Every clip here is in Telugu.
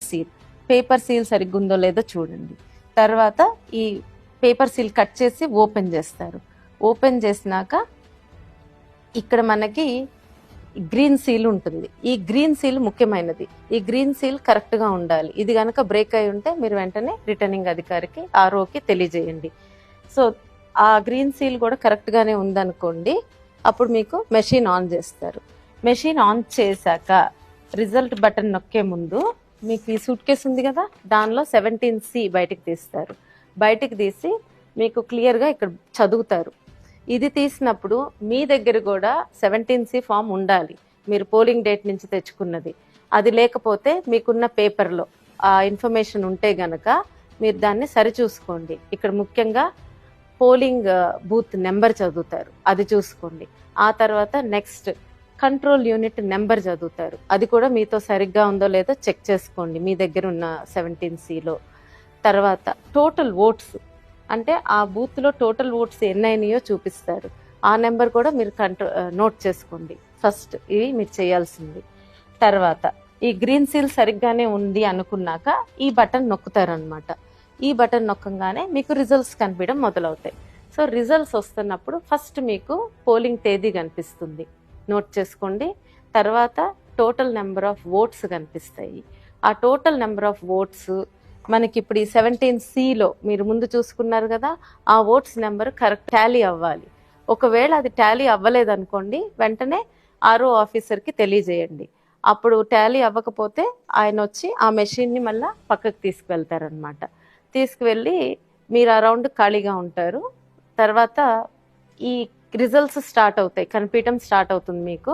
సీల్, పేపర్ సీల్ సరిగ్గా ఉందో లేదో చూడండి. తర్వాత ఈ పేపర్ సీల్ కట్ చేసి ఓపెన్ చేస్తారు. ఓపెన్ చేసినాక ఇక్కడ మనకి గ్రీన్ సీల్ ఉంటుంది. ఈ గ్రీన్ సీల్ ముఖ్యమైనది. ఈ గ్రీన్ సీల్ కరెక్ట్గా ఉండాలి. ఇది కనుక బ్రేక్ అయి ఉంటే మీరు వెంటనే రిటర్నింగ్ అధికారికి ఆర్ఓకి తెలియజేయండి. సో ఆ గ్రీన్ సీల్ కూడా కరెక్ట్గానే ఉందనుకోండి, అప్పుడు మీకు మెషిన్ ఆన్ చేస్తారు. మెషిన్ ఆన్ చేశాక రిజల్ట్ బటన్ నొక్కే ముందు మీకు ఈ సూట్ కేసు ఉంది కదా, దానిలో 17C బయటికి తీస్తారు. బయటికి తీసి మీకు క్లియర్గా ఇక్కడ చదువుతారు. ఇది తీసినప్పుడు మీ దగ్గర కూడా 17C ఫామ్ ఉండాలి, మీరు పోలింగ్ డేట్ నుంచి తెచ్చుకున్నది. అది లేకపోతే మీకున్న పేపర్లో ఆ ఇన్ఫర్మేషన్ ఉంటే గనక మీరు దాన్ని సరిచూసుకోండి. ఇక్కడ ముఖ్యంగా పోలింగ్ బూత్ నెంబర్ చదువుతారు, అది చూసుకోండి. ఆ తర్వాత నెక్స్ట్ కంట్రోల్ యూనిట్ నెంబర్ చదువుతారు, అది కూడా మీతో సరిగ్గా ఉందో లేదో చెక్ చేసుకోండి మీ దగ్గర ఉన్న 17Cలో. తర్వాత టోటల్ ఓట్స్, అంటే ఆ బూత్లో టోటల్ ఓట్స్ ఎన్నైనాయో చూపిస్తారు, ఆ నెంబర్ కూడా మీరు నోట్ చేసుకోండి. ఫస్ట్ ఇవి మీరు చేయాల్సింది. తర్వాత ఈ గ్రీన్ సీల్ సరిగ్గానే ఉంది అనుకున్నాక ఈ బటన్ నొక్కుతారనమాట. ఈ బటన్ నొక్కగానే మీకు రిజల్ట్స్ కనిపించడం మొదలవుతాయి. సో రిజల్ట్స్ వస్తున్నప్పుడు ఫస్ట్ మీకు పోలింగ్ తేదీ కనిపిస్తుంది, నోట్ చేసుకోండి. తర్వాత టోటల్ నెంబర్ ఆఫ్ ఓట్స్ కనిపిస్తాయి. ఆ టోటల్ నెంబర్ ఆఫ్ ఓట్స్ మనకి ఇప్పుడు ఈ 17Cలో మీరు ముందు చూసుకున్నారు కదా, ఆ ఓట్స్ నెంబర్ కరెక్ట్ టాలీ అవ్వాలి. ఒకవేళ అది టాలీ అవ్వలేదనుకోండి, వెంటనే ఆర్ఓ ఆఫీసర్కి తెలియజేయండి. అప్పుడు టాలీ అవ్వకపోతే ఆయన వచ్చి ఆ మెషిన్ని మళ్ళీ పక్కకు తీసుకువెళ్తారనమాట. తీసుకువెళ్ళి మీరు ఆ రౌండ్ ఖాళీగా ఉంటారు. తర్వాత ఈ రిజల్ట్స్ స్టార్ట్ అవుతాయి, కనిపించడం స్టార్ట్ అవుతుంది మీకు.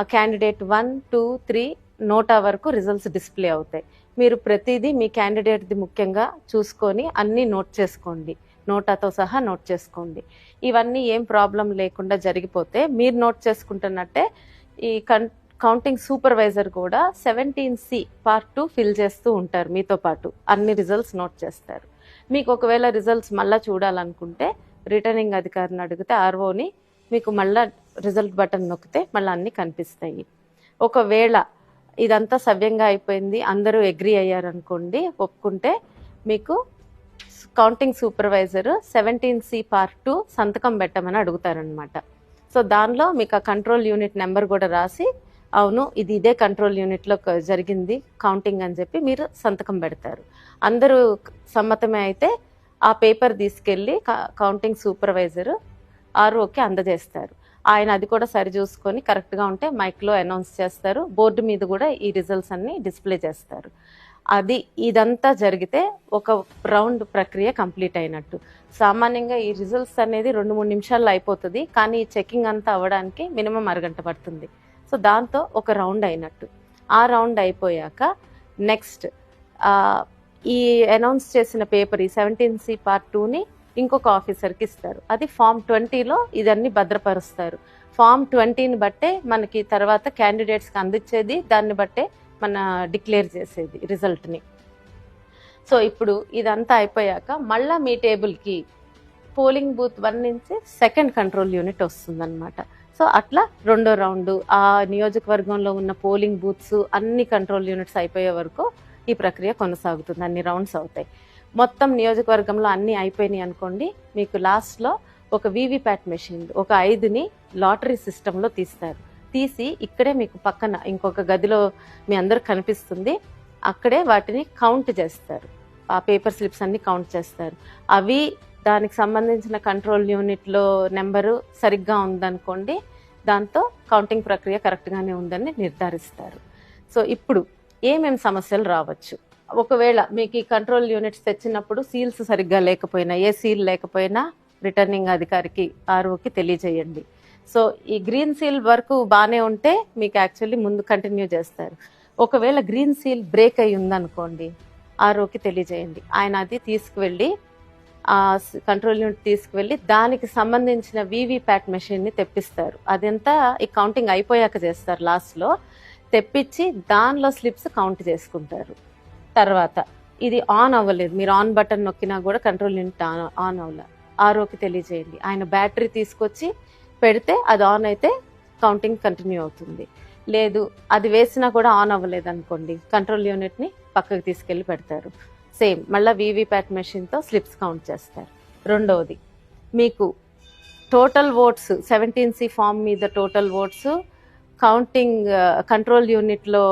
ఆ క్యాండిడేట్ 1, 2, 3 నోటా వరకు రిజల్ట్స్ డిస్ప్లే అవుతాయి. మీరు ప్రతిదీ మీ క్యాండిడేట్ది ముఖ్యంగా చూసుకొని అన్నీ నోట్ చేసుకోండి, నోటాతో సహా నోట్ చేసుకోండి. ఇవన్నీ ఏం ప్రాబ్లం లేకుండా జరిగిపోతే మీరు నోట్ చేసుకుంటున్నట్టే ఈ కౌంటింగ్ సూపర్వైజర్ కూడా 17C పార్ట్ 2 ఫిల్ చేస్తూ ఉంటారు, మీతో పాటు అన్ని రిజల్ట్స్ నోట్ చేస్తారు. మీకు ఒకవేళ రిజల్ట్స్ మళ్ళీ చూడాలనుకుంటే రిటర్నింగ్ అధికారిని అడిగితే ఆర్ఓని మీకు మళ్ళీ రిజల్ట్ బటన్ నొక్కితే మళ్ళీ అన్నీ కనిపిస్తాయి. ఒకవేళ ఇదంతా సవ్యంగా అయిపోయింది, అందరూ అగ్రీ అయ్యారనుకోండి, ఒప్పుకుంటే మీకు కౌంటింగ్ సూపర్వైజర్ 17C పార్ట్ 2 సంతకం పెట్టమని అడుగుతారనమాట. సో దానిలో మీకు ఆ కంట్రోల్ యూనిట్ నెంబర్ కూడా రాసి, అవును ఇది ఇదే కంట్రోల్ యూనిట్లో జరిగింది కౌంటింగ్ అని చెప్పి మీరు సంతకం పెడతారు. అందరూ సమ్మతమే అయితే ఆ పేపర్ తీసుకెళ్ళి కౌంటింగ్ సూపర్వైజర్ ఆర్ఓకి అందజేస్తారు. ఆయన అది కూడా సరి చూసుకొని కరెక్ట్గా ఉంటే మైక్లో అనౌన్స్ చేస్తారు. బోర్డు మీద కూడా ఈ రిజల్ట్స్ అన్ని డిస్ప్లే చేస్తారు. ఇదంతా జరిగితే ఒక రౌండ్ ప్రక్రియ కంప్లీట్ అయినట్టు. సామాన్యంగా ఈ రిజల్ట్స్ అనేది 2-3 నిమిషాల్లో అయిపోతుంది, కానీ ఈ చెకింగ్ అంతా అవ్వడానికి మినిమం అరగంట పడుతుంది. సో దాంతో ఒక రౌండ్ అయినట్టు. ఆ రౌండ్ అయిపోయాక నెక్స్ట్ ఈ అనౌన్స్ చేసిన పేపర్ ఈ 17C పార్ట్ 2ని ఇంకొక ఆఫీసర్కి ఇస్తారు. అది ఫామ్ 20లో ఇదన్నీ భద్రపరుస్తారు. ఫామ్ 20ని బట్టే మనకి తర్వాత క్యాండిడేట్స్కి అందించేది, దాన్ని బట్టే మన డిక్లేర్ చేసేది రిజల్ట్ని. సో ఇప్పుడు ఇదంతా అయిపోయాక మళ్ళీ మీ టేబుల్కి పోలింగ్ బూత్ 1 నుంచి సెకండ్ కంట్రోల్ యూనిట్ వస్తుందన్నమాట. సో అట్లా రెండో రౌండ్ ఆ నియోజకవర్గంలో ఉన్న పోలింగ్ బూత్స్ అన్ని కంట్రోల్ యూనిట్స్ అయిపోయే వరకు ఈ ప్రక్రియ కొనసాగుతుంది. అన్ని రౌండ్స్ అవుతాయి. మొత్తం నియోజకవర్గంలో అన్నీ అయిపోయినాయి అనుకోండి, మీకు లాస్ట్లో ఒక వీవీప్యాట్ మెషిన్ ఒక 5ని లాటరీ సిస్టంలో తీస్తారు. తీసి ఇక్కడే మీకు పక్కన ఇంకొక గదిలో మీ అందరికి కనిపిస్తుంది, అక్కడే వాటిని కౌంట్ చేస్తారు. ఆ పేపర్ స్లిప్స్ అన్ని కౌంట్ చేస్తారు. అవి దానికి సంబంధించిన కంట్రోల్ యూనిట్లో నెంబరు సరిగ్గా ఉందనుకోండి, దాంతో కౌంటింగ్ ప్రక్రియ కరెక్ట్గానే ఉందని నిర్ధారిస్తారు. సో ఇప్పుడు ఏమేమి సమస్యలు రావచ్చు, ఒకవేళ మీకు ఈ కంట్రోల్ యూనిట్స్ తెచ్చినప్పుడు సీల్స్ సరిగ్గా లేకపోయినా, ఏ సీల్ లేకపోయినా రిటర్నింగ్ అధికారికి ఆర్ఓకి తెలియజేయండి. సో ఈ గ్రీన్ సీల్ వరకు బాగానే ఉంటే మీకు యాక్చువల్లీ ముందు కంటిన్యూ చేస్తారు. ఒకవేళ గ్రీన్ సీల్ బ్రేక్ అయి ఉందనుకోండి, ఆర్ఓకి తెలియజేయండి. ఆయన అది తీసుకువెళ్ళి ఆ కంట్రోల్ యూనిట్ తీసుకువెళ్ళి దానికి సంబంధించిన వీవీప్యాట్ మెషిన్ని తెప్పిస్తారు. అదంతా ఈ కౌంటింగ్ అయిపోయాక చేస్తారు. లాస్ట్లో తెప్పించి దానిలో స్లిప్స్ కౌంట్ చేసుకుంటారు. తర్వాత ఇది ఆన్ అవ్వలేదు, మీరు ఆన్ బటన్ నొక్కినా కూడా కంట్రోల్ యూనిట్ ఆన్ అవ్వలేదు, ఆర్ఓకి తెలియజేయండి. ఆయన బ్యాటరీ తీసుకొచ్చి పెడితే అది ఆన్ అయితే కౌంటింగ్ కంటిన్యూ అవుతుంది. లేదు అది వేసినా కూడా ఆన్ అవ్వలేదు అనుకోండి, కంట్రోల్ యూనిట్ని పక్కకు తీసుకెళ్ళి పెడతారు. సేమ్ మళ్ళీ వీవీప్యాట్ మెషిన్తో స్లిప్స్ కౌంట్ చేస్తారు. రెండవది, మీకు టోటల్ ఓట్స్ 17C ఫామ్ మీద టోటల్ ఓట్స్ కౌంటింగ్ కంట్రోల్ యూనిట్లో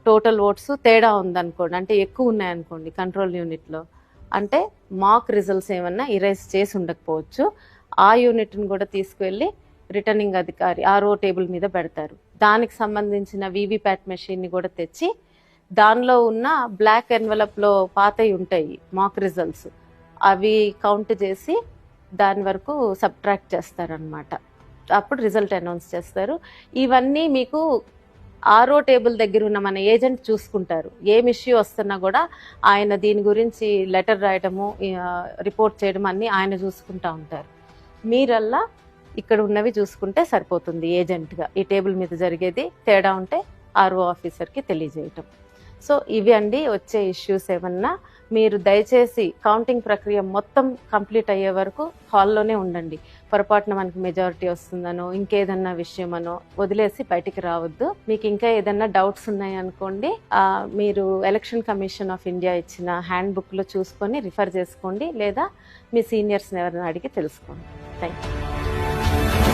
టోటల్ ఓట్స్ తేడా ఉందనుకోండి, అంటే ఎక్కువ ఉన్నాయనుకోండి కంట్రోల్ యూనిట్లో, అంటే మాక్ రిజల్ట్స్ ఏమన్నా ఇరేజ్ చేసి ఉండకపోవచ్చు. ఆ యూనిట్ని కూడా తీసుకువెళ్ళి రిటర్నింగ్ అధికారి RO టేబుల్ మీద పెడతారు. దానికి సంబంధించిన వీవీప్యాట్ మెషిన్ని కూడా తెచ్చి దానిలో ఉన్న బ్లాక్ ఎన్వలప్లో పాతవి ఉంటాయి మాక్ రిజల్ట్స్, అవి కౌంట్ చేసి దాని వరకు సబ్ట్రాక్ట్ చేస్తారనమాట. అప్పుడు రిజల్ట్ అనౌన్స్ చేస్తారు. ఇవన్నీ మీకు RO టేబుల్ దగ్గర ఉన్న మన ఏజెంట్ చూసుకుంటారు. ఏం ఇష్యూ వస్తున్నా కూడా ఆయన దీని గురించి లెటర్ రాయడము, రిపోర్ట్ చేయడం అన్నీ ఆయన చూసుకుంటూ ఉంటారు. మీరల్లా ఇక్కడ ఉన్నవి చూసుకుంటే సరిపోతుంది ఏజెంట్గా. ఈ టేబుల్ మీద జరిగేది తేడా ఉంటే RO ఆఫీసర్కి తెలియజేయటం. సో ఇవి అండి వచ్చే ఇష్యూస్. ఏమన్నా మీరు దయచేసి కౌంటింగ్ ప్రక్రియ మొత్తం కంప్లీట్ అయ్యే వరకు హాల్లోనే ఉండండి. పొరపాటున మనకి మెజారిటీ వస్తుందనో ఇంకేదన్నా విషయమనో వదిలేసి బయటికి రావద్దు. మీకు ఇంకా ఏదన్నా డౌట్స్ ఉన్నాయనుకోండి, మీరు ఎలక్షన్ కమిషన్ ఆఫ్ ఇండియా ఇచ్చిన హ్యాండ్ బుక్లో చూసుకొని రిఫర్ చేసుకోండి, లేదా మీ సీనియర్స్ని ఎవరైనా అడిగి తెలుసుకోండి. Thank you.